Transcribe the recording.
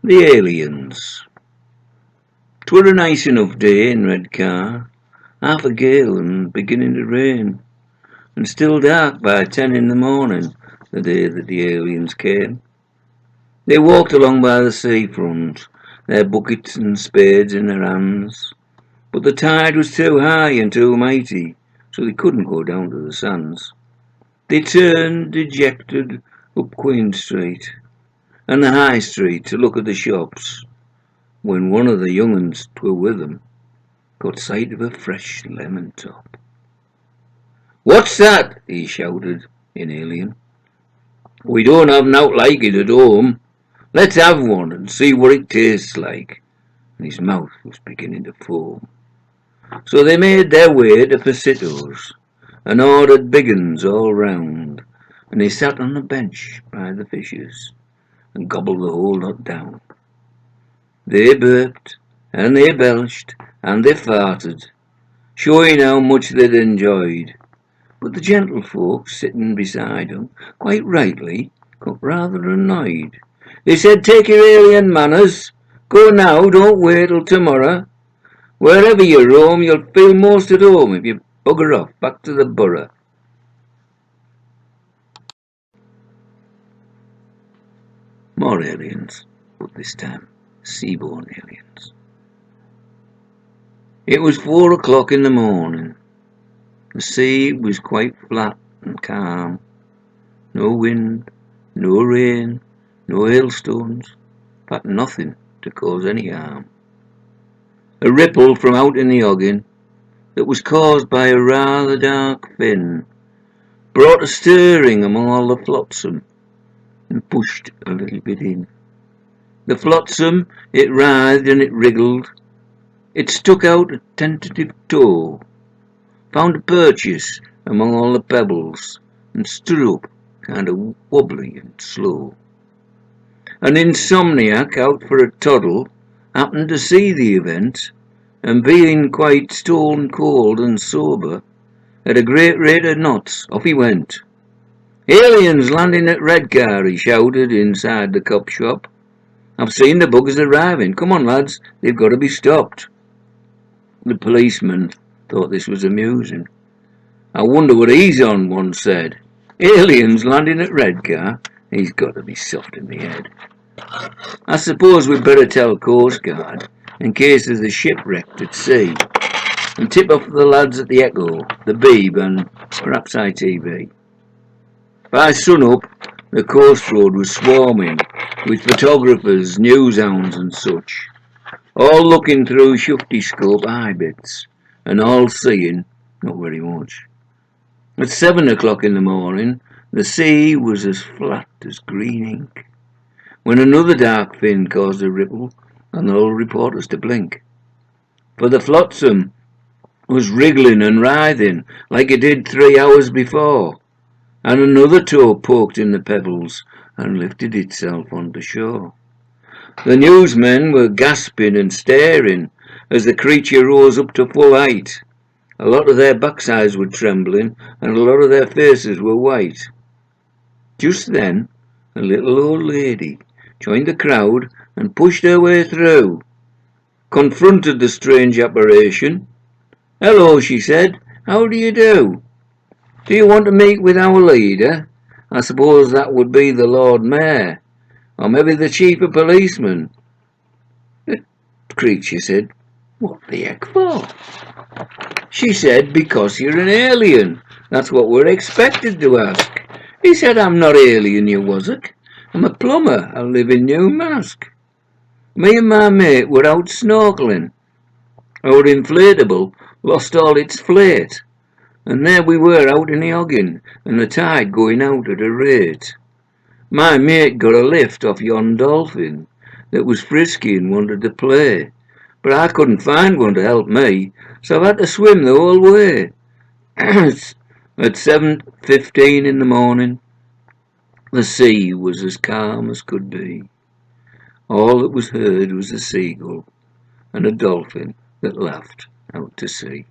The aliens. 'Twere a nice enough day in Redcar, half a gale and beginning to rain, and still dark by 10 in the morning, the day that the aliens came. They walked along by the seafront, their buckets and spades in their hands, but the tide was too high and too mighty, so they couldn't go down to the sands. They turned, dejected, up Queen Street and the High Street to look at the shops, when one of the young uns twere with them caught sight of a fresh lemon top. "What's that?" he shouted in alien. "We don't have nowt like it at home. Let's have one and see what it tastes like." And his mouth was beginning to foam. So they made their way to Pasito's and ordered big uns all round, and they sat on the bench by the fishes and gobbled the whole lot down. They burped, and they belched, and they farted, showing how much they'd enjoyed. But the gentlefolk sitting beside them, quite rightly, got rather annoyed. They said, "Take your alien manners. Go now, don't wait till tomorrow. Wherever you roam, you'll feel most at home if you bugger off back to the borough." More aliens, but this time seaborne aliens. It was 4 o'clock in the morning. The sea was quite flat and calm. No wind, no rain, no hailstones, in fact nothing to cause any harm. A ripple from out in the Oggin, that was caused by a rather dark fin, brought a stirring among all the flotsam and pushed a little bit in. The flotsam, it writhed and it wriggled. It stuck out a tentative toe, found a purchase among all the pebbles, and stood up kind of wobbly and slow. An insomniac out for a toddle happened to see the event, and being quite stone cold and sober, at a great rate of knots, off he went. "Aliens landing at Redcar," he shouted inside the cop shop. "I've seen the buggers arriving. Come on, lads, they've got to be stopped." The policeman thought this was amusing. "I wonder what he's on," one said. "Aliens landing at Redcar? He's got to be soft in the head. I suppose we'd better tell Coast Guard in case there's a ship wrecked at sea, and tip off the lads at the Echo, the Beeb, and perhaps ITV." By sunup, the coast road was swarming with photographers, newshounds and such, all looking through shufty-scope eye bits, and all seeing not very much. At 7 o'clock in the morning, the sea was as flat as green ink, when another dark fin caused a ripple and all reporters to blink. For the flotsam was wriggling and writhing like it did 3 hours before, and another toe poked in the pebbles and lifted itself onto shore. The newsmen were gasping and staring as the creature rose up to full height. A lot of their backsides were trembling, and a lot of their faces were white. Just then, a little old lady joined the crowd and pushed her way through, confronted the strange apparition. "Hello," she said, "how do you do? Do you want to meet with our leader? I suppose that would be the Lord Mayor, or maybe the Chief of Policemen." The creature said, "What the heck for?" She said, "Because you're an alien. That's what we're expected to ask." He said, "I'm not alien, you wassock. I'm a plumber. I live in Newmask. Me and my mate were out snorkelling. Our inflatable lost all its flate, and there we were out in the Oggin, and the tide going out at a rate. My mate got a lift off yon dolphin that was frisky and wanted to play, but I couldn't find one to help me, so I had to swim the whole way." At 7:15 in the morning, the sea was as calm as could be. All that was heard was a seagull and a dolphin that laughed out to sea.